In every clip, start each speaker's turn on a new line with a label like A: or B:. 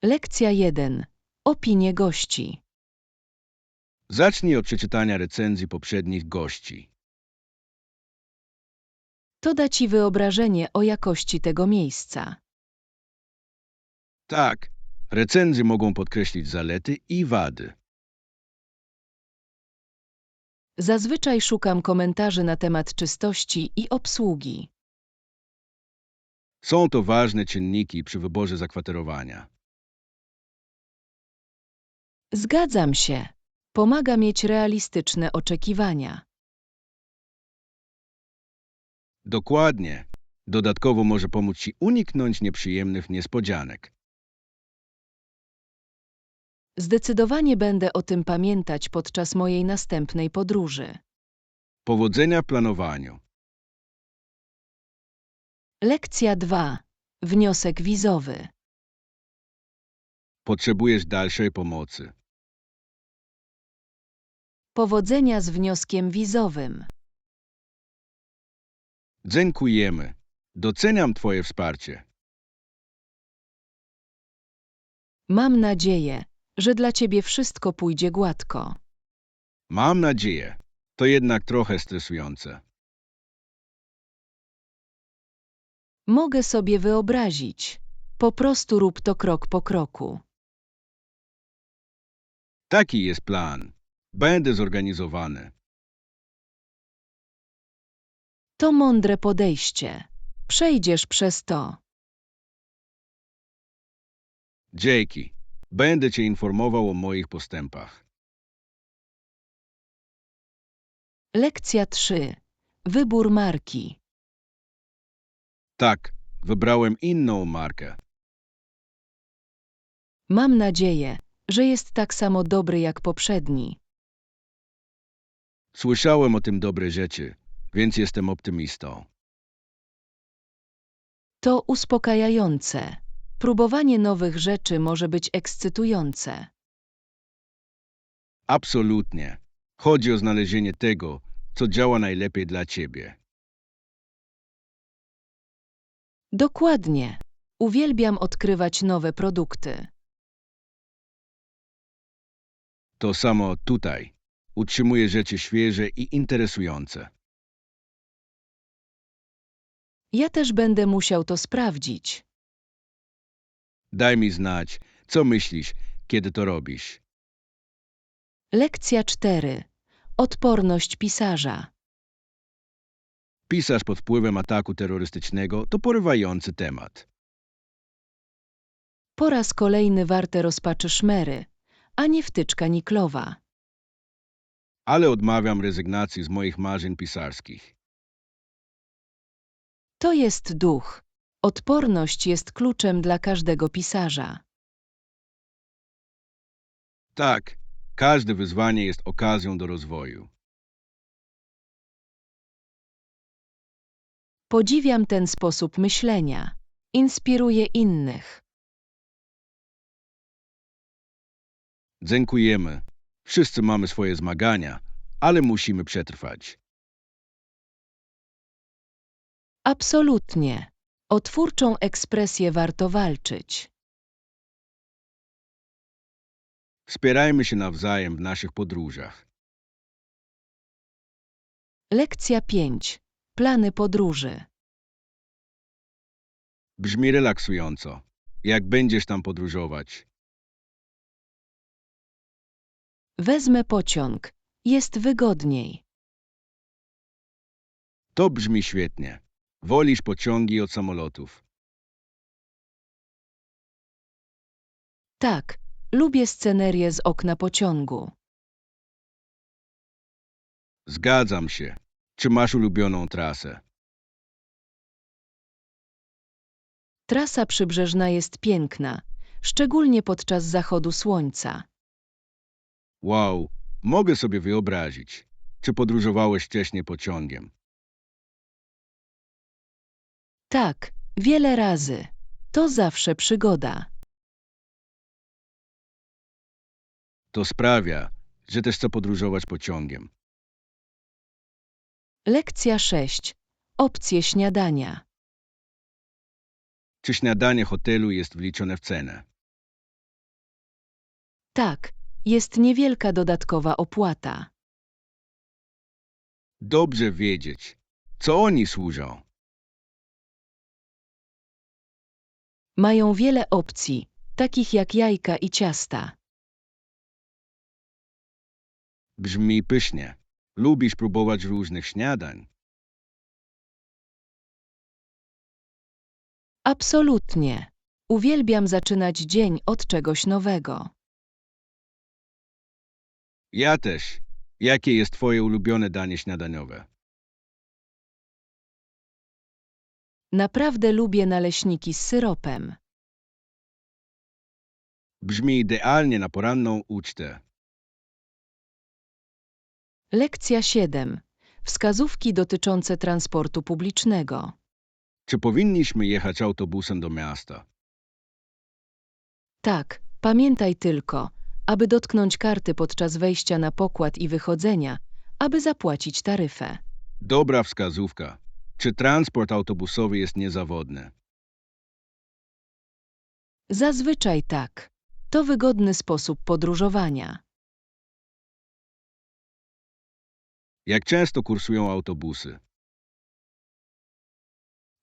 A: Lekcja 1. Opinie gości.
B: Zacznij od przeczytania recenzji poprzednich gości.
A: To da ci wyobrażenie o jakości tego miejsca.
B: Tak, recenzje mogą podkreślić zalety i wady.
A: Zazwyczaj szukam komentarzy na temat czystości i obsługi.
B: Są to ważne czynniki przy wyborze zakwaterowania.
A: Zgadzam się. Pomaga mieć realistyczne oczekiwania.
B: Dokładnie. Dodatkowo może pomóc Ci uniknąć nieprzyjemnych niespodzianek.
A: Zdecydowanie będę o tym pamiętać podczas mojej następnej podróży.
B: Powodzenia w planowaniu.
A: Lekcja 2. Wniosek wizowy.
B: Potrzebujesz dalszej pomocy.
A: Powodzenia z wnioskiem wizowym.
B: Dziękujemy. Doceniam Twoje wsparcie.
A: Mam nadzieję, że dla ciebie wszystko pójdzie gładko.
B: Mam nadzieję. To jednak trochę stresujące.
A: Mogę sobie wyobrazić. Po prostu rób to krok po kroku.
B: Taki jest plan. Będę zorganizowany.
A: To mądre podejście. Przejdziesz przez to.
B: Dzięki. Będę Cię informował o moich postępach.
A: Lekcja 3. Wybór marki.
B: Tak, wybrałem inną markę.
A: Mam nadzieję, że jest tak samo dobry jak poprzedni.
B: Słyszałem o tym dobre rzeczy, więc jestem optymistą.
A: To uspokajające. Próbowanie nowych rzeczy może być ekscytujące.
B: Absolutnie. Chodzi o znalezienie tego, co działa najlepiej dla Ciebie.
A: Dokładnie. Uwielbiam odkrywać nowe produkty.
B: To samo tutaj. Utrzymuję rzeczy świeże i interesujące.
A: Ja też będę musiał to sprawdzić.
B: Daj mi znać, co myślisz, kiedy to robisz.
A: Lekcja 4. Odporność pisarza.
B: Pisarz pod wpływem ataku terrorystycznego to porywający temat.
A: Po raz kolejny warte rozpaczy szmery, a nie wtyczka niklowa.
B: Ale odmawiam rezygnacji z moich marzeń pisarskich.
A: To jest duch. Odporność jest kluczem dla każdego pisarza.
B: Tak, każde wyzwanie jest okazją do rozwoju.
A: Podziwiam ten sposób myślenia. Inspiruje innych.
B: Dziękujemy. Wszyscy mamy swoje zmagania, ale musimy przetrwać.
A: Absolutnie. O twórczą ekspresję warto walczyć.
B: Wspierajmy się nawzajem w naszych podróżach.
A: Lekcja 5. Plany podróży.
B: Brzmi relaksująco. Jak będziesz tam podróżować?
A: Wezmę pociąg. Jest wygodniej.
B: To brzmi świetnie. Wolisz pociągi od samolotów.
A: Tak, lubię scenerię z okna pociągu.
B: Zgadzam się. Czy masz ulubioną trasę?
A: Trasa przybrzeżna jest piękna, szczególnie podczas zachodu słońca.
B: Wow, mogę sobie wyobrazić. Czy podróżowałeś wcześniej pociągiem?
A: Tak, wiele razy. To zawsze przygoda.
B: To sprawia, że też chcę podróżować pociągiem.
A: Lekcja 6. Opcje śniadania.
B: Czy śniadanie hotelu jest wliczone w cenę?
A: Tak, jest niewielka dodatkowa opłata.
B: Dobrze wiedzieć. Co oni służą?
A: Mają wiele opcji, takich jak jajka i ciasta.
B: Brzmi pysznie. Lubisz próbować różnych śniadań.
A: Absolutnie. Uwielbiam zaczynać dzień od czegoś nowego.
B: Ja też. Jakie jest twoje ulubione danie śniadaniowe?
A: Naprawdę lubię naleśniki z syropem.
B: Brzmi idealnie na poranną ucztę.
A: Lekcja 7. Wskazówki dotyczące transportu publicznego.
B: Czy powinniśmy jechać autobusem do miasta?
A: Tak, pamiętaj tylko, aby dotknąć karty podczas wejścia na pokład i wychodzenia, aby zapłacić taryfę.
B: Dobra wskazówka. Czy transport autobusowy jest niezawodny?
A: Zazwyczaj tak. To wygodny sposób podróżowania.
B: Jak często kursują autobusy?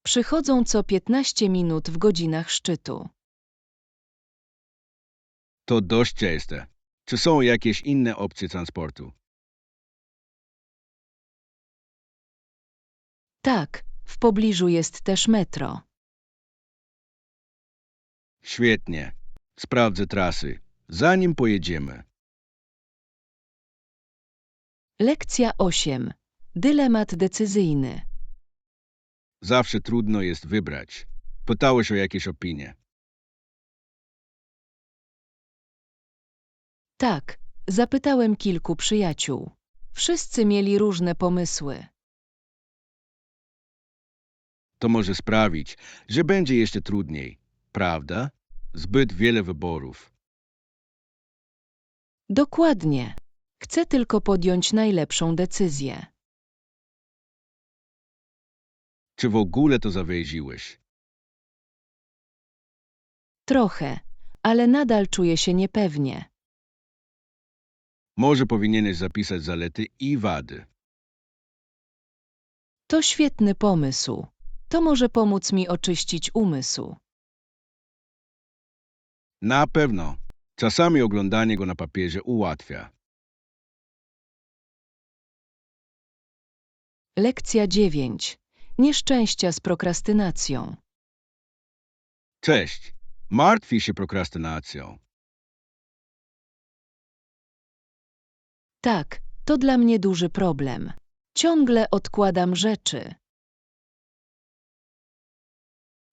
A: Przychodzą co 15 minut w godzinach szczytu.
B: To dość częste. Czy są jakieś inne opcje transportu?
A: Tak, w pobliżu jest też metro.
B: Świetnie. Sprawdzę trasy, zanim pojedziemy.
A: Lekcja 8. Dylemat decyzyjny.
B: Zawsze trudno jest wybrać. Pytałeś o jakieś opinie.
A: Tak, zapytałem kilku przyjaciół. Wszyscy mieli różne pomysły.
B: To może sprawić, że będzie jeszcze trudniej, prawda? Zbyt wiele wyborów.
A: Dokładnie. Chcę tylko podjąć najlepszą decyzję.
B: Czy w ogóle to zawiedziłeś?
A: Trochę, ale nadal czuję się niepewnie.
B: Może powinieneś zapisać zalety i wady.
A: To świetny pomysł. To może pomóc mi oczyścić umysł.
B: Na pewno. Czasami oglądanie go na papierze ułatwia.
A: Lekcja 9. Nieszczęścia z prokrastynacją.
B: Cześć. Martwi się prokrastynacją.
A: Tak, to dla mnie duży problem. Ciągle odkładam rzeczy.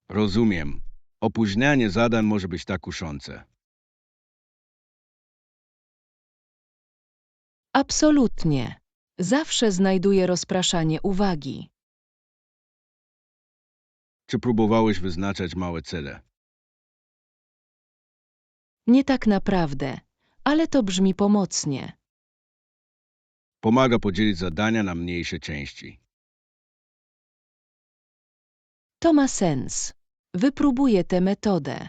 B: Rozumiem. Opóźnianie zadań może być tak kuszące.
A: Absolutnie. Zawsze znajduję rozpraszanie uwagi.
B: Czy próbowałeś wyznaczać małe cele?
A: Nie tak naprawdę, ale to brzmi pomocnie.
B: Pomaga podzielić zadania na mniejsze części.
A: To ma sens. Wypróbuję tę metodę.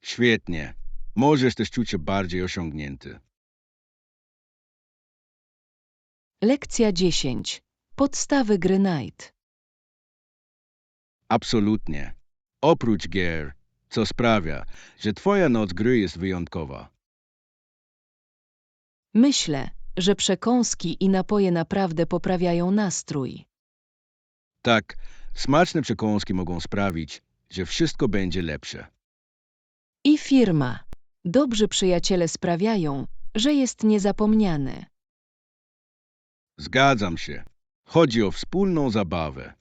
B: Świetnie. Możesz też czuć się bardziej osiągnięty.
A: Lekcja 10. Podstawy gry Night.
B: Absolutnie. Oprócz gier, co sprawia, że twoja noc gry jest wyjątkowa.
A: Myślę, że przekąski i napoje naprawdę poprawiają nastrój.
B: Tak, smaczne przekąski mogą sprawić, że wszystko będzie lepsze.
A: I firma. Dobrzy przyjaciele sprawiają, że jest niezapomniany.
B: Zgadzam się. Chodzi o wspólną zabawę.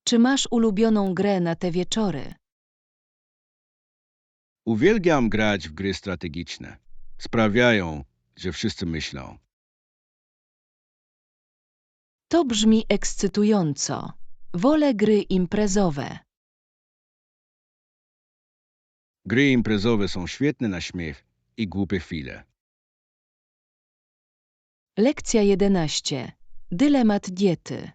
A: Czy masz ulubioną grę na te wieczory?
B: Uwielbiam grać w gry strategiczne. Sprawiają, że wszyscy myślą.
A: To brzmi ekscytująco. Wolę gry imprezowe.
B: Gry imprezowe są świetne na śmiech i głupie chwile.
A: Lekcja 11. Dylemat diety.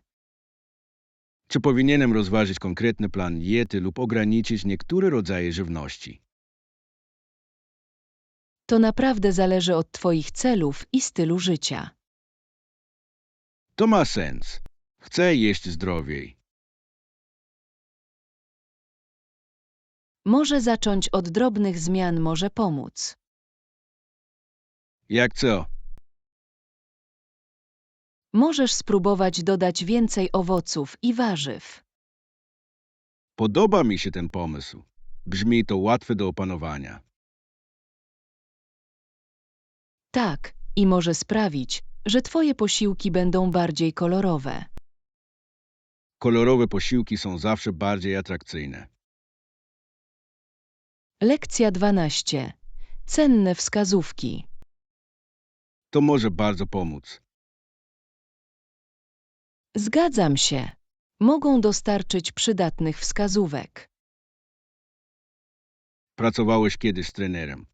B: Czy powinienem rozważyć konkretny plan diety lub ograniczyć niektóre rodzaje żywności?
A: To naprawdę zależy od Twoich celów i stylu życia.
B: To ma sens. Chcę jeść zdrowiej.
A: Może zacząć od drobnych zmian może pomóc.
B: Jak co?
A: Możesz spróbować dodać więcej owoców i warzyw.
B: Podoba mi się ten pomysł. Brzmi to łatwe do opanowania.
A: Tak, i może sprawić, że Twoje posiłki będą bardziej kolorowe.
B: Kolorowe posiłki są zawsze bardziej atrakcyjne.
A: Lekcja 12. Cenne wskazówki.
B: To może bardzo pomóc.
A: Zgadzam się. Mogą dostarczyć przydatnych wskazówek.
B: Pracowałeś kiedyś z trenerem.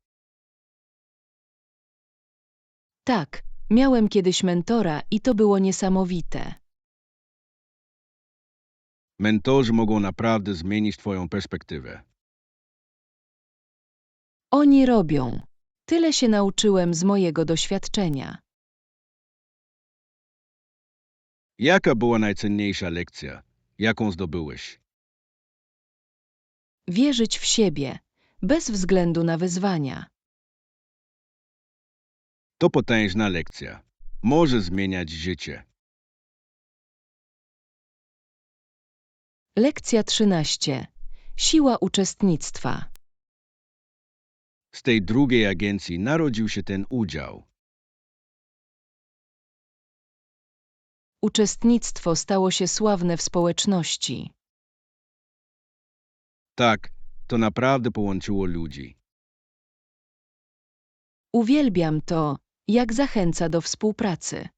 A: Tak, miałem kiedyś mentora i to było niesamowite.
B: Mentorzy mogą naprawdę zmienić Twoją perspektywę.
A: Oni robią. Tyle się nauczyłem z mojego doświadczenia.
B: Jaka była najcenniejsza lekcja, jaką zdobyłeś?
A: Wierzyć w siebie, bez względu na wyzwania.
B: To potężna lekcja. Może zmieniać życie.
A: Lekcja 13. Siła uczestnictwa.
B: Z tej drugiej agencji narodził się ten udział.
A: Uczestnictwo stało się sławne w społeczności.
B: Tak, to naprawdę połączyło ludzi.
A: Uwielbiam to, jak zachęca do współpracy.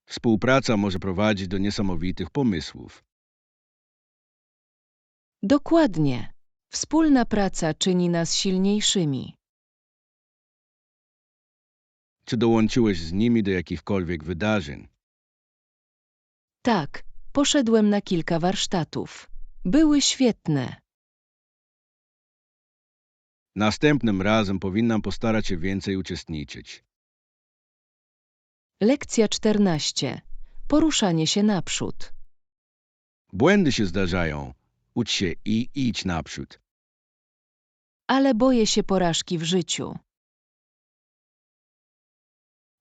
B: Współpraca może prowadzić do niesamowitych pomysłów.
A: Dokładnie. Wspólna praca czyni nas silniejszymi.
B: Czy dołączyłeś z nimi do jakichkolwiek wydarzeń?
A: Tak, poszedłem na kilka warsztatów. Były świetne.
B: Następnym razem powinnam postarać się więcej uczestniczyć.
A: Lekcja 14. Poruszanie się naprzód.
B: Błędy się zdarzają. Ucz się i idź naprzód.
A: Ale boję się porażki w życiu.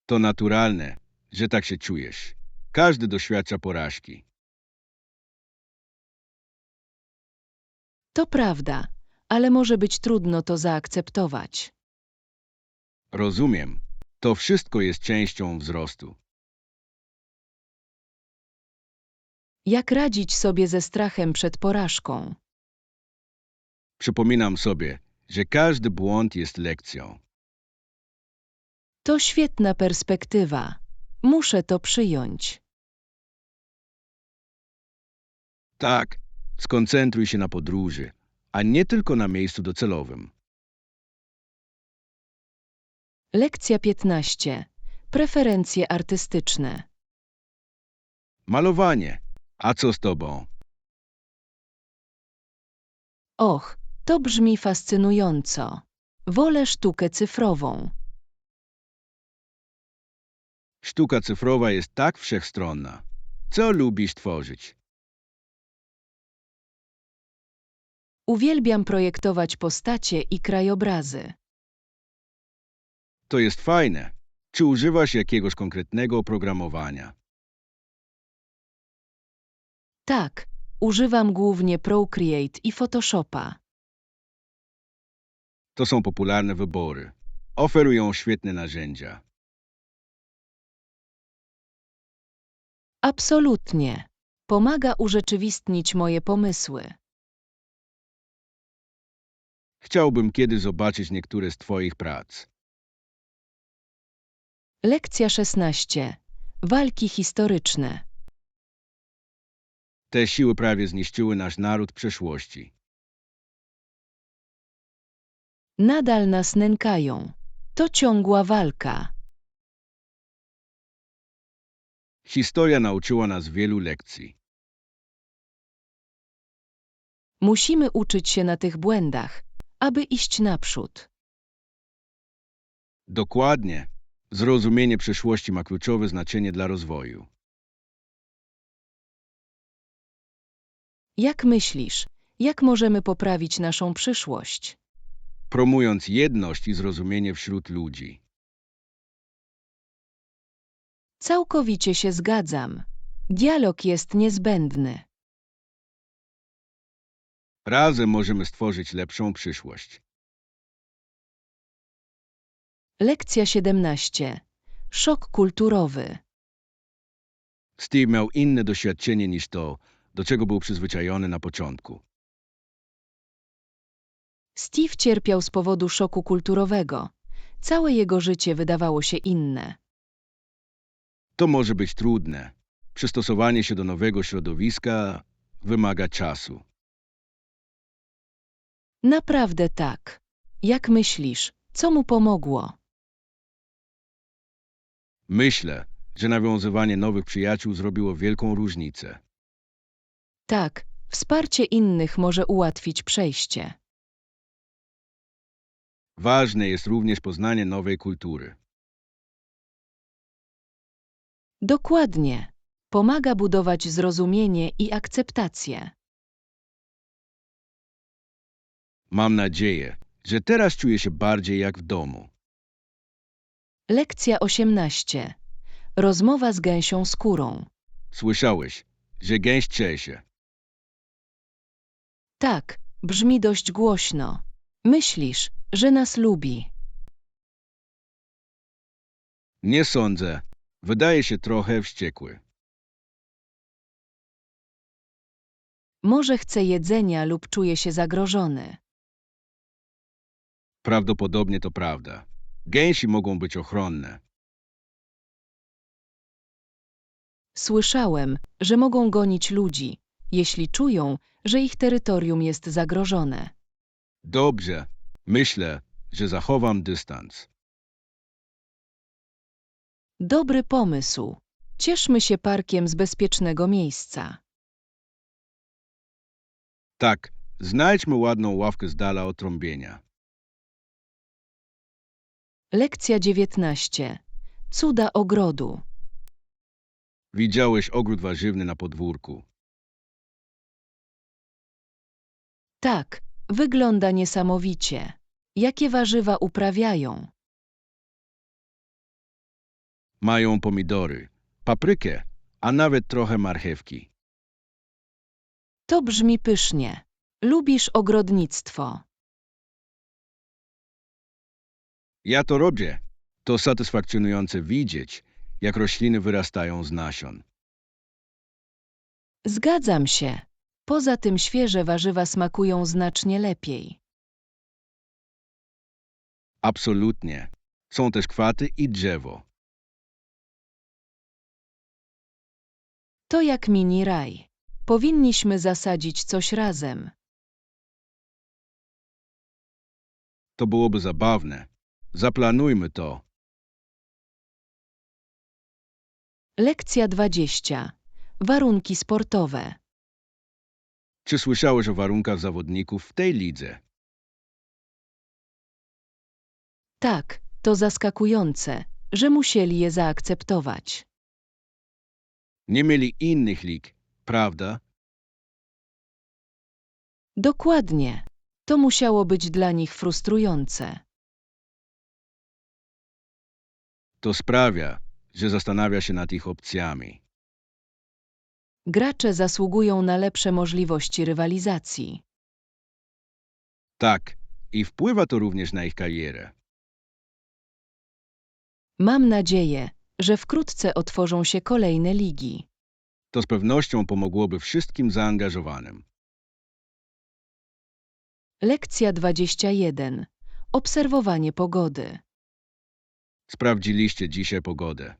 B: To naturalne, że tak się czujesz. Każdy doświadcza porażki.
A: To prawda, ale może być trudno to zaakceptować.
B: Rozumiem. To wszystko jest częścią wzrostu.
A: Jak radzić sobie ze strachem przed porażką?
B: Przypominam sobie, że każdy błąd jest lekcją.
A: To świetna perspektywa. Muszę to przyjąć.
B: Tak, skoncentruj się na podróży, a nie tylko na miejscu docelowym.
A: Lekcja 15. Preferencje artystyczne.
B: Malowanie. A co z tobą?
A: Och, to brzmi fascynująco. Wolę sztukę cyfrową.
B: Sztuka cyfrowa jest tak wszechstronna. Co lubisz tworzyć?
A: Uwielbiam projektować postacie i krajobrazy.
B: To jest fajne. Czy używasz jakiegoś konkretnego oprogramowania?
A: Tak, używam głównie Procreate i Photoshopa.
B: To są popularne wybory. Oferują świetne narzędzia.
A: Absolutnie. Pomaga urzeczywistnić moje pomysły.
B: Chciałbym kiedyś zobaczyć niektóre z twoich prac.
A: Lekcja 16. Walki historyczne.
B: Te siły prawie zniszczyły nasz naród w przeszłości.
A: Nadal nas nękają. To ciągła walka.
B: Historia nauczyła nas wielu lekcji.
A: Musimy uczyć się na tych błędach, aby iść naprzód.
B: Dokładnie. Zrozumienie przeszłości ma kluczowe znaczenie dla rozwoju.
A: Jak myślisz, jak możemy poprawić naszą przyszłość?
B: Promując jedność i zrozumienie wśród ludzi.
A: Całkowicie się zgadzam. Dialog jest niezbędny.
B: Razem możemy stworzyć lepszą przyszłość.
A: Lekcja 17. Szok kulturowy.
B: Steve miał inne doświadczenie niż to, do czego był przyzwyczajony na początku.
A: Steve cierpiał z powodu szoku kulturowego. Całe jego życie wydawało się inne.
B: To może być trudne. Przystosowanie się do nowego środowiska wymaga czasu.
A: Naprawdę tak. Jak myślisz, co mu pomogło?
B: Myślę, że nawiązywanie nowych przyjaciół zrobiło wielką różnicę.
A: Tak, wsparcie innych może ułatwić przejście.
B: Ważne jest również poznanie nowej kultury.
A: Dokładnie. Pomaga budować zrozumienie i akceptację.
B: Mam nadzieję, że teraz czuję się bardziej jak w domu.
A: Lekcja 18. Rozmowa z gęsią skórą.
B: Słyszałeś, że gęś czesie.
A: Tak, brzmi dość głośno. Myślisz, że nas lubi.
B: Nie sądzę. Wydaje się trochę wściekły.
A: Może chce jedzenia lub czuje się zagrożony.
B: Prawdopodobnie to prawda. Gęsi mogą być ochronne.
A: Słyszałem, że mogą gonić ludzi, jeśli czują, że ich terytorium jest zagrożone.
B: Dobrze. Myślę, że zachowam dystans.
A: Dobry pomysł. Cieszmy się parkiem z bezpiecznego miejsca.
B: Tak, znajdźmy ładną ławkę z dala od trąbienia.
A: Lekcja 19. Cuda ogrodu.
B: Widziałeś ogród warzywny na podwórku.
A: Tak, wygląda niesamowicie. Jakie warzywa uprawiają?
B: Mają pomidory, paprykę, a nawet trochę marchewki.
A: To brzmi pysznie. Lubisz ogrodnictwo.
B: Ja to robię. To satysfakcjonujące widzieć, jak rośliny wyrastają z nasion.
A: Zgadzam się. Poza tym świeże warzywa smakują znacznie lepiej.
B: Absolutnie. Są też kwaty i drzewo.
A: To jak mini raj. Powinniśmy zasadzić coś razem.
B: To byłoby zabawne. Zaplanujmy to.
A: Lekcja 20. Warunki sportowe.
B: Czy słyszałeś o warunkach zawodników w tej lidze?
A: Tak, to zaskakujące, że musieli je zaakceptować.
B: Nie mieli innych lig, prawda?
A: Dokładnie. To musiało być dla nich frustrujące.
B: To sprawia, że zastanawia się nad ich opcjami.
A: Gracze zasługują na lepsze możliwości rywalizacji.
B: Tak, i wpływa to również na ich karierę.
A: Mam nadzieję, że wkrótce otworzą się kolejne ligi.
B: To z pewnością pomogłoby wszystkim zaangażowanym.
A: Lekcja 21. Obserwowanie pogody.
B: Sprawdziliście dzisiaj pogodę.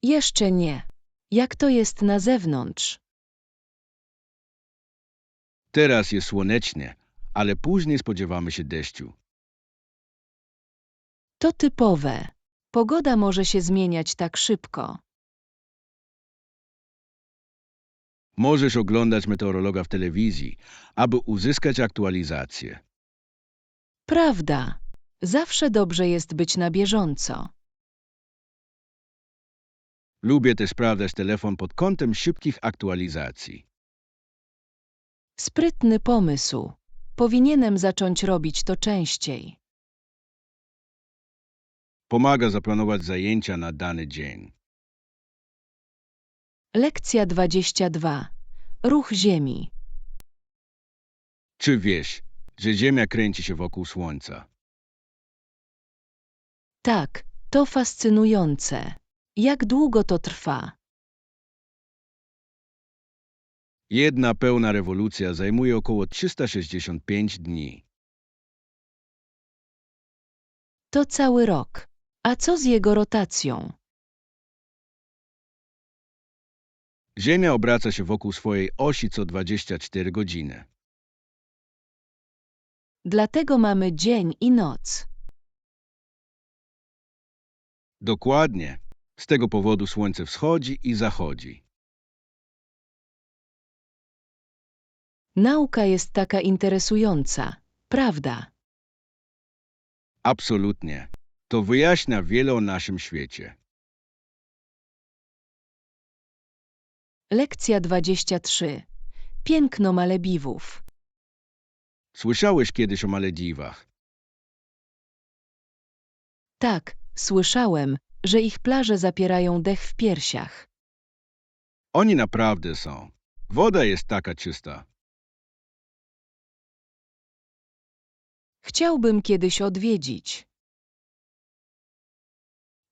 A: Jeszcze nie. Jak to jest na zewnątrz?
B: Teraz jest słonecznie, ale później spodziewamy się deszczu.
A: To typowe. Pogoda może się zmieniać tak szybko.
B: Możesz oglądać meteorologa w telewizji, aby uzyskać aktualizację.
A: Prawda. Zawsze dobrze jest być na bieżąco.
B: Lubię też sprawdzać telefon pod kątem szybkich aktualizacji.
A: Sprytny pomysł. Powinienem zacząć robić to częściej.
B: Pomaga zaplanować zajęcia na dany dzień.
A: Lekcja 22. Ruch Ziemi.
B: Czy wiesz, że Ziemia kręci się wokół Słońca?
A: Tak, to fascynujące. Jak długo to trwa?
B: Jedna pełna rewolucja zajmuje około 365 dni.
A: To cały rok. A co z jego rotacją?
B: Ziemia obraca się wokół swojej osi co 24 godziny.
A: Dlatego mamy dzień i noc.
B: Dokładnie. Z tego powodu Słońce wschodzi i zachodzi.
A: Nauka jest taka interesująca, prawda?
B: Absolutnie. To wyjaśnia wiele o naszym świecie.
A: Lekcja 23. Piękno Malediwów.
B: Słyszałeś kiedyś o Malediwach?
A: Tak, słyszałem, że ich plaże zapierają dech w piersiach.
B: Oni naprawdę są. Woda jest taka czysta.
A: Chciałbym kiedyś odwiedzić.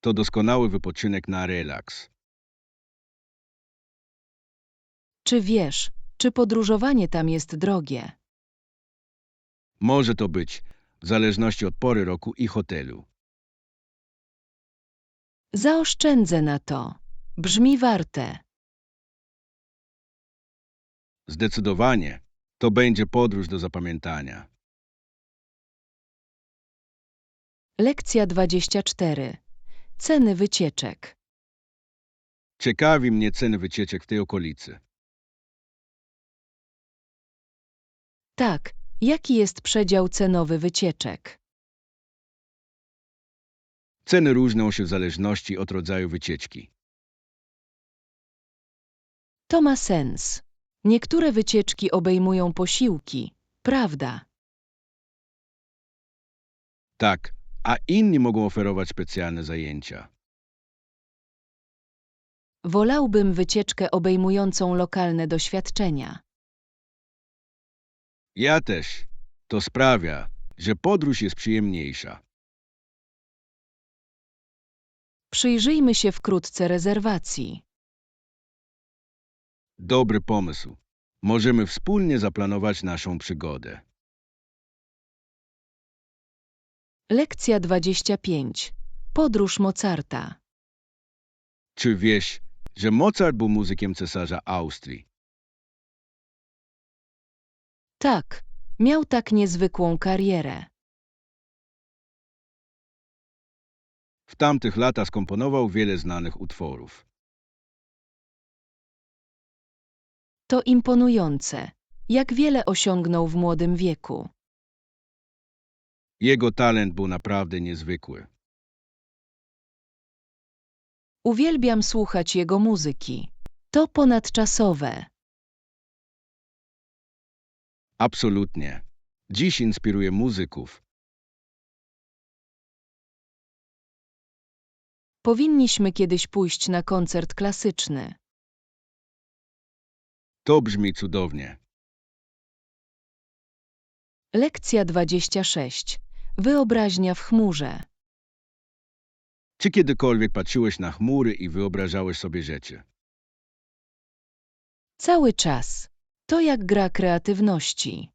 B: To doskonały wypoczynek na relaks.
A: Czy wiesz, czy podróżowanie tam jest drogie?
B: Może to być, w zależności od pory roku i hotelu.
A: Zaoszczędzę na to. Brzmi warte.
B: Zdecydowanie. To będzie podróż do zapamiętania.
A: Lekcja 24. Ceny wycieczek.
B: Ciekawi mnie ceny wycieczek w tej okolicy.
A: Tak, jaki jest przedział cenowy wycieczek?
B: Ceny różnią się w zależności od rodzaju wycieczki.
A: To ma sens. Niektóre wycieczki obejmują posiłki, prawda?
B: Tak, a inni mogą oferować specjalne zajęcia.
A: Wolałbym wycieczkę obejmującą lokalne doświadczenia.
B: Ja też. To sprawia, że podróż jest przyjemniejsza.
A: Przyjrzyjmy się wkrótce rezerwacji.
B: Dobry pomysł. Możemy wspólnie zaplanować naszą przygodę.
A: Lekcja 25. Podróż Mozarta.
B: Czy wiesz, że Mozart był muzykiem cesarza Austrii?
A: Tak, miał tak niezwykłą karierę.
B: W tamtych latach skomponował wiele znanych utworów.
A: To imponujące. Jak wiele osiągnął w młodym wieku.
B: Jego talent był naprawdę niezwykły.
A: Uwielbiam słuchać jego muzyki. To ponadczasowe.
B: Absolutnie. Dziś inspiruje muzyków.
A: Powinniśmy kiedyś pójść na koncert klasyczny.
B: To brzmi cudownie.
A: Lekcja 26. Wyobraźnia w chmurze.
B: Czy kiedykolwiek patrzyłeś na chmury i wyobrażałeś sobie rzeczy?
A: Cały czas. To jak gra kreatywności.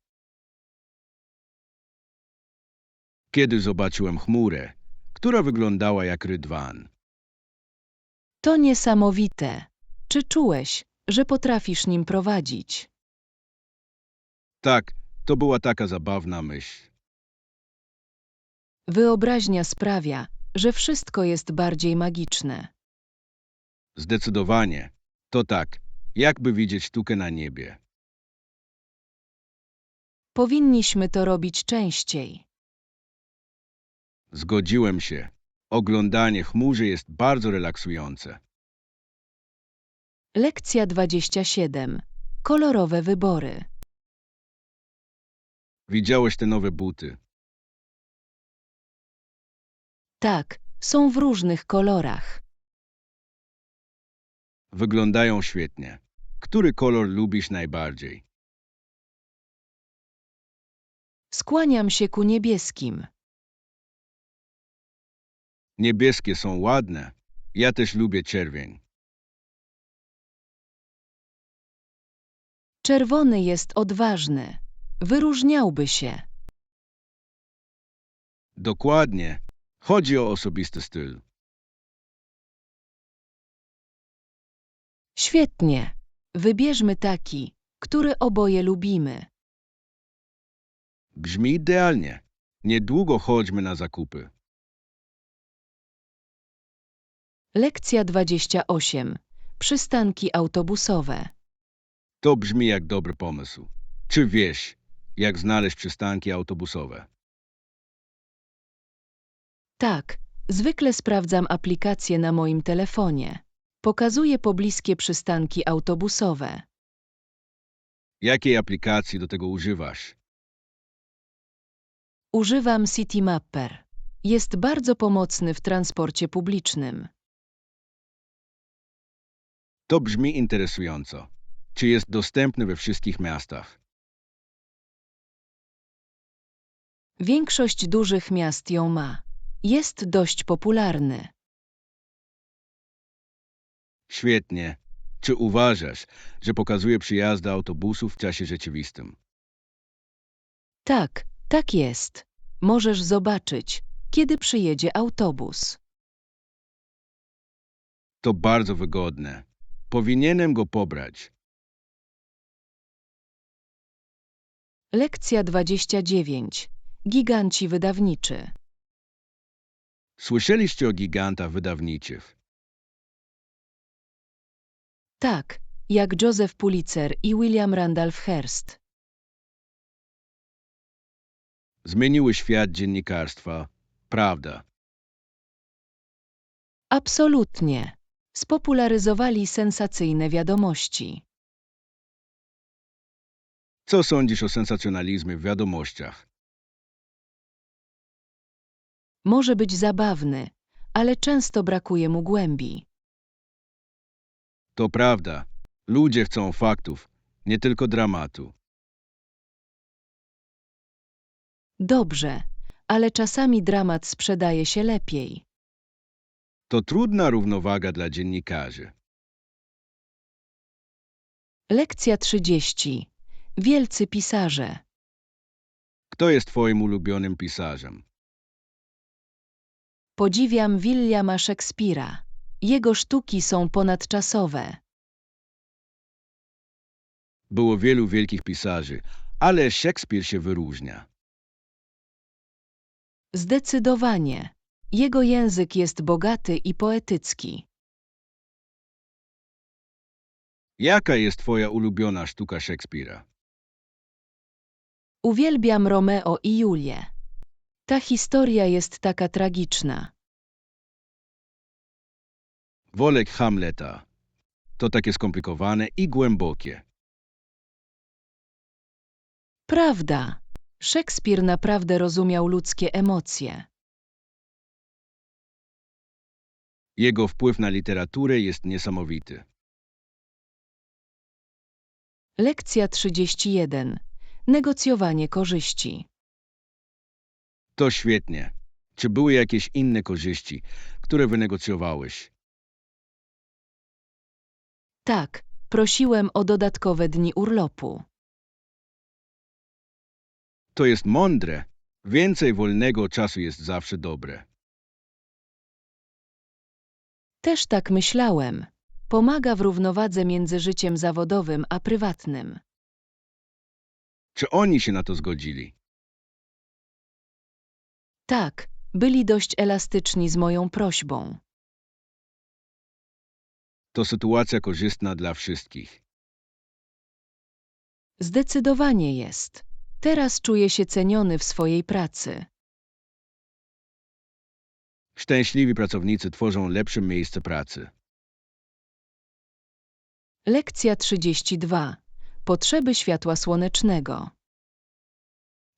B: Kiedy zobaczyłem chmurę, która wyglądała jak rydwan.
A: To niesamowite. Czy czułeś, że potrafisz nim prowadzić?
B: Tak, to była taka zabawna myśl.
A: Wyobraźnia sprawia, że wszystko jest bardziej magiczne.
B: Zdecydowanie. To tak, Jakby widzieć sztukę na niebie.
A: Powinniśmy to robić częściej.
B: Zgodziłem się. Oglądanie chmurzy jest bardzo relaksujące.
A: Lekcja 27. Kolorowe wybory.
B: Widziałeś te nowe buty?
A: Tak, są w różnych kolorach.
B: Wyglądają świetnie. Który kolor lubisz najbardziej?
A: Skłaniam się ku niebieskim.
B: Niebieskie są ładne. Ja też lubię czerwień.
A: Czerwony jest odważny. Wyróżniałby się.
B: Dokładnie. Chodzi o osobisty styl.
A: Świetnie. Wybierzmy taki, który oboje lubimy.
B: Brzmi idealnie. Niedługo chodźmy na zakupy.
A: Lekcja 28. Przystanki autobusowe.
B: To brzmi jak dobry pomysł. Czy wiesz, jak znaleźć przystanki autobusowe?
A: Tak, zwykle sprawdzam aplikację na moim telefonie. Pokazuje pobliskie przystanki autobusowe.
B: Jakiej aplikacji do tego używasz?
A: Używam Citymapper. Jest bardzo pomocny w transporcie publicznym.
B: To brzmi interesująco. Czy jest dostępny we wszystkich miastach?
A: Większość dużych miast ją ma. Jest dość popularny.
B: Świetnie. Czy uważasz, że pokazuje przyjazdy autobusów w czasie rzeczywistym?
A: Tak, tak jest. Możesz zobaczyć, kiedy przyjedzie autobus.
B: To bardzo wygodne. Powinienem go pobrać.
A: Lekcja 29. Giganci wydawniczy.
B: Słyszeliście o gigantach wydawniczych?
A: Tak, jak Joseph Pulitzer i William Randolph Hearst.
B: Zmieniły świat dziennikarstwa, prawda?
A: Absolutnie. Spopularyzowali sensacyjne wiadomości.
B: Co sądzisz o sensacjonalizmie w wiadomościach?
A: Może być zabawny, ale często brakuje mu głębi.
B: To prawda. Ludzie chcą faktów, nie tylko dramatu.
A: Dobrze, ale czasami dramat sprzedaje się lepiej.
B: To trudna równowaga dla dziennikarzy.
A: Lekcja 30. Wielcy pisarze.
B: Kto jest twoim ulubionym pisarzem?
A: Podziwiam Williama Szekspira. Jego sztuki są ponadczasowe.
B: Było wielu wielkich pisarzy, ale Szekspir się wyróżnia.
A: Zdecydowanie. Jego język jest bogaty i poetycki.
B: Jaka jest twoja ulubiona sztuka Szekspira?
A: Uwielbiam Romeo i Julię. Ta historia jest taka tragiczna.
B: Wolę Hamleta. To takie skomplikowane i głębokie.
A: Prawda. Szekspir naprawdę rozumiał ludzkie emocje.
B: Jego wpływ na literaturę jest niesamowity.
A: Lekcja 31. Negocjowanie korzyści.
B: To świetnie. Czy były jakieś inne korzyści, które wynegocjowałeś?
A: Tak, prosiłem o dodatkowe dni urlopu.
B: To jest mądre. Więcej wolnego czasu jest zawsze dobre.
A: Też tak myślałem. Pomaga w równowadze między życiem zawodowym a prywatnym.
B: Czy oni się na to zgodzili?
A: Tak, byli dość elastyczni z moją prośbą.
B: To sytuacja korzystna dla wszystkich.
A: Zdecydowanie jest. Teraz czuję się ceniony w swojej pracy.
B: Szczęśliwi pracownicy tworzą lepsze miejsce pracy.
A: Lekcja 32. Potrzeby światła słonecznego.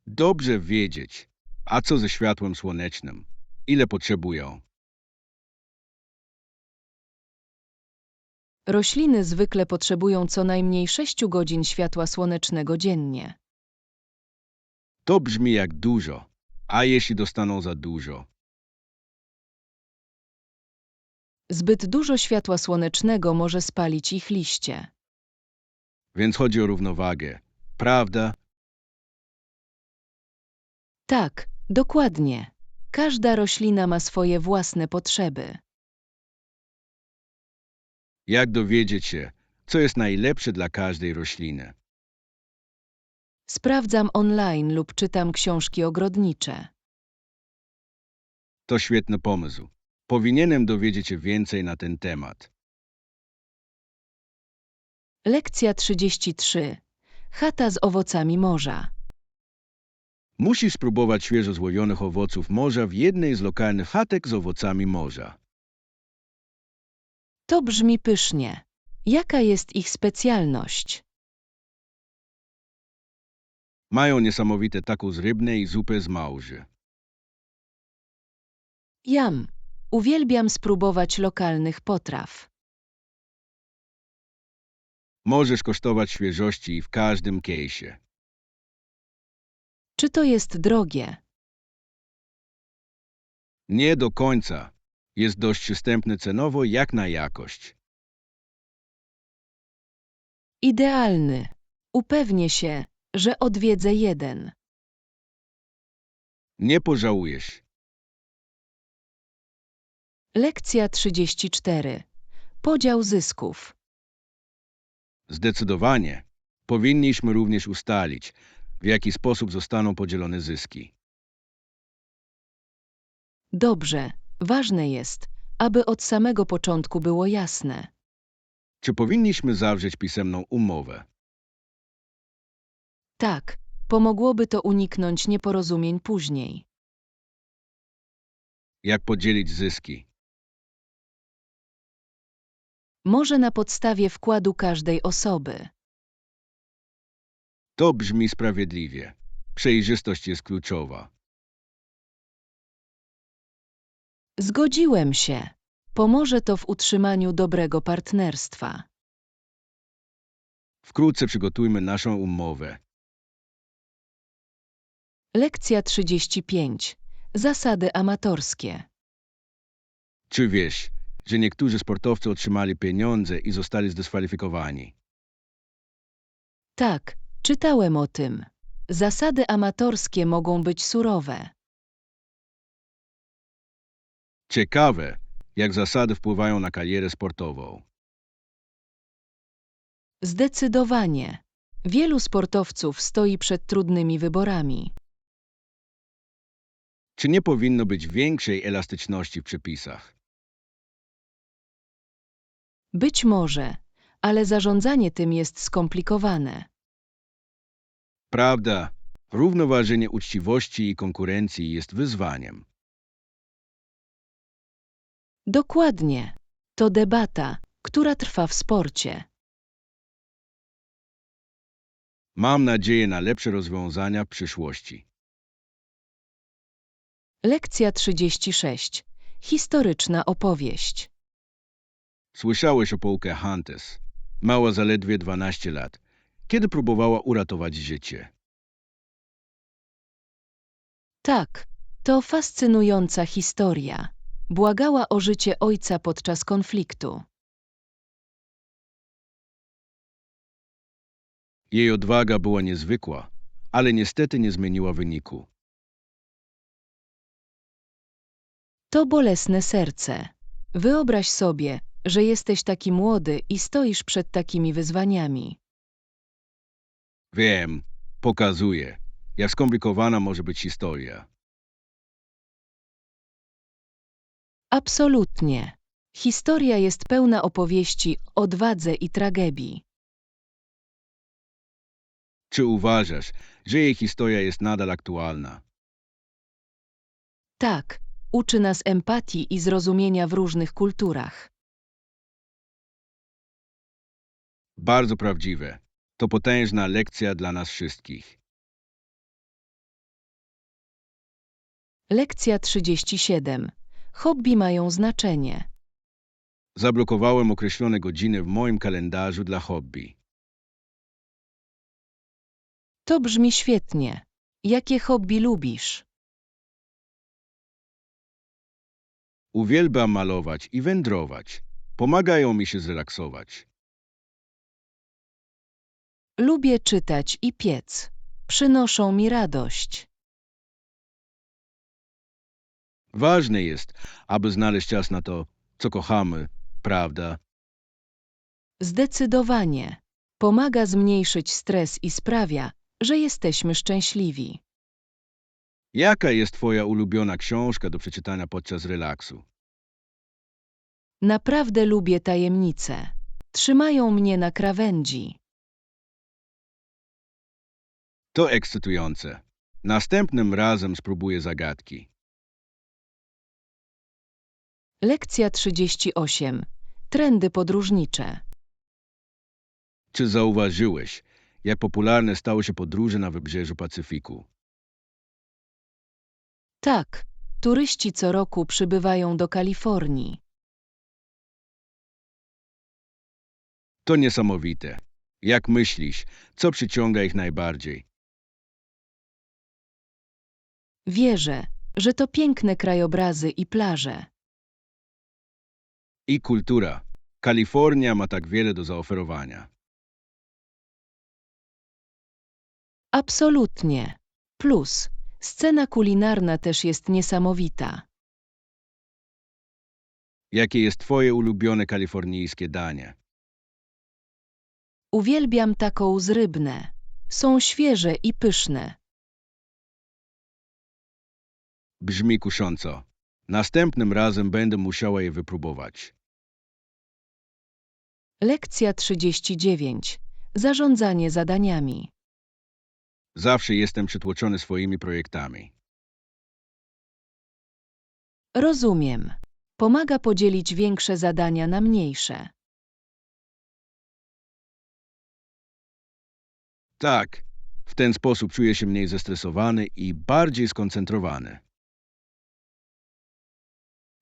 B: Dobrze wiedzieć, a co ze światłem słonecznym? Ile potrzebują?
A: Rośliny zwykle potrzebują co najmniej 6 godzin światła słonecznego dziennie.
B: To brzmi jak dużo. A jeśli dostaną za dużo?
A: Zbyt dużo światła słonecznego może spalić ich liście.
B: Więc chodzi o równowagę, prawda?
A: Tak, dokładnie. Każda roślina ma swoje własne potrzeby.
B: Jak dowiedzieć się, co jest najlepsze dla każdej rośliny?
A: Sprawdzam online lub czytam książki ogrodnicze.
B: To świetny pomysł. Powinienem dowiedzieć się więcej na ten temat.
A: Lekcja 33. Chata z owocami morza.
B: Musisz spróbować świeżo złowionych owoców morza w jednej z lokalnych chatek z owocami morza.
A: To brzmi pysznie. Jaka jest ich specjalność?
B: Mają niesamowite tacos rybne i zupę z małży.
A: Jam. Uwielbiam spróbować lokalnych potraw.
B: Możesz kosztować świeżości w każdym kejsie.
A: Czy to jest drogie?
B: Nie do końca. Jest dość przystępny cenowo jak na jakość.
A: Idealny. Upewnię się, że odwiedzę jeden.
B: Nie pożałujesz.
A: Lekcja 34. Podział zysków.
B: Zdecydowanie. Powinniśmy również ustalić, w jaki sposób zostaną podzielone zyski.
A: Dobrze. Ważne jest, aby od samego początku było jasne.
B: Czy powinniśmy zawrzeć pisemną umowę?
A: Tak, pomogłoby to uniknąć nieporozumień później.
B: Jak podzielić zyski?
A: Może na podstawie wkładu każdej osoby.
B: To brzmi sprawiedliwie. Przejrzystość jest kluczowa.
A: Zgodziłem się. Pomoże to w utrzymaniu dobrego partnerstwa.
B: Wkrótce przygotujmy naszą umowę.
A: Lekcja 35. Zasady amatorskie.
B: Czy wiesz, że niektórzy sportowcy otrzymali pieniądze i zostali zdyskwalifikowani?
A: Tak, czytałem o tym. Zasady amatorskie mogą być surowe.
B: Ciekawe, jak zasady wpływają na karierę sportową.
A: Zdecydowanie. Wielu sportowców stoi przed trudnymi wyborami.
B: Czy nie powinno być większej elastyczności w przepisach?
A: Być może, ale zarządzanie tym jest skomplikowane.
B: Prawda, równoważenie uczciwości i konkurencji jest wyzwaniem.
A: Dokładnie. To debata, która trwa w sporcie.
B: Mam nadzieję na lepsze rozwiązania w przyszłości.
A: Lekcja 36. Historyczna opowieść.
B: Słyszałeś o Pocahontas. Mała zaledwie 12 lat, kiedy próbowała uratować życie.
A: Tak, to fascynująca historia. Błagała o życie ojca podczas konfliktu.
B: Jej odwaga była niezwykła, ale niestety nie zmieniła wyniku.
A: To bolesne serce. Wyobraź sobie, że jesteś taki młody i stoisz przed takimi wyzwaniami.
B: Wiem, pokazuje, jak skomplikowana może być historia.
A: Absolutnie. Historia jest pełna opowieści o odwadze i tragedii.
B: Czy uważasz, że jej historia jest nadal aktualna?
A: Tak, uczy nas empatii i zrozumienia w różnych kulturach.
B: Bardzo prawdziwe. To potężna lekcja dla nas wszystkich.
A: Lekcja 37. Hobby mają znaczenie.
B: Zablokowałem określone godziny w moim kalendarzu dla hobby.
A: To brzmi świetnie. Jakie hobby lubisz?
B: Uwielbiam malować i wędrować. Pomagają mi się zrelaksować.
A: Lubię czytać i piec. Przynoszą mi radość.
B: Ważne jest, aby znaleźć czas na to, co kochamy, prawda?
A: Zdecydowanie. Pomaga zmniejszyć stres i sprawia, że jesteśmy szczęśliwi.
B: Jaka jest twoja ulubiona książka do przeczytania podczas relaksu?
A: Naprawdę lubię tajemnice. Trzymają mnie na krawędzi.
B: To ekscytujące. Następnym razem spróbuję zagadki.
A: Lekcja 38. Trendy podróżnicze.
B: Czy zauważyłeś, jak popularne stały się podróże na wybrzeżu Pacyfiku?
A: Tak, turyści co roku przybywają do Kalifornii.
B: To niesamowite. Jak myślisz, co przyciąga ich najbardziej?
A: Wierzę, że to piękne krajobrazy i plaże.
B: I kultura. Kalifornia ma tak wiele do zaoferowania.
A: Absolutnie. Plus, scena kulinarna też jest niesamowita.
B: Jakie jest twoje ulubione kalifornijskie danie?
A: Uwielbiam tacos rybne. Są świeże i pyszne.
B: Brzmi kusząco. Następnym razem będę musiała je wypróbować.
A: Lekcja 39. Zarządzanie zadaniami.
B: Zawsze jestem przytłoczony swoimi projektami.
A: Rozumiem. Pomaga podzielić większe zadania na mniejsze.
B: Tak, w ten sposób czuję się mniej zestresowany i bardziej skoncentrowany.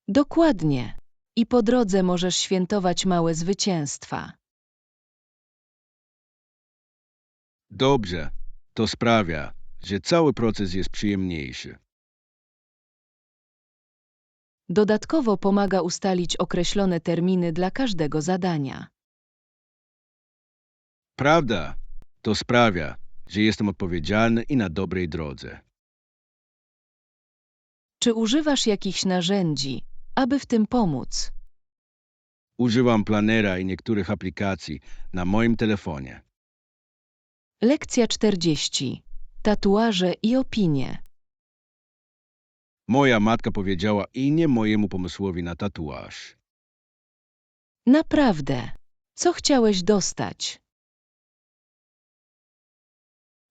A: Dokładnie. I po drodze możesz świętować małe zwycięstwa.
B: Dobrze, to sprawia, że cały proces jest przyjemniejszy.
A: Dodatkowo pomaga ustalić określone terminy dla każdego zadania.
B: Prawda, to sprawia, że jestem odpowiedzialny i na dobrej drodze.
A: Czy używasz jakichś narzędzi, aby w tym pomóc?
B: Używam planera i niektórych aplikacji na moim telefonie.
A: Lekcja 40. Tatuaże i opinie.
B: Moja matka powiedziała i nie mojemu pomysłowi na tatuaż.
A: Naprawdę. Co chciałeś dostać?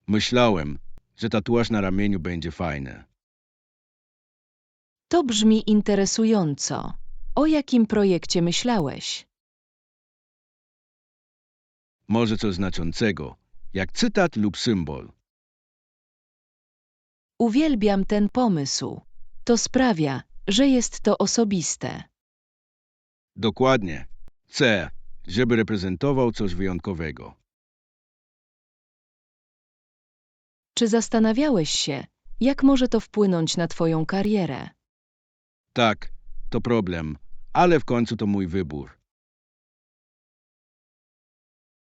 B: Myślałem, że tatuaż na ramieniu będzie fajny.
A: To brzmi interesująco. O jakim projekcie myślałeś?
B: Może coś znaczącego, jak cytat lub symbol.
A: Uwielbiam ten pomysł. To sprawia, że jest to osobiste.
B: Dokładnie. C, żeby reprezentował coś wyjątkowego.
A: Czy zastanawiałeś się, jak może to wpłynąć na twoją karierę?
B: Tak, to problem, ale w końcu to mój wybór.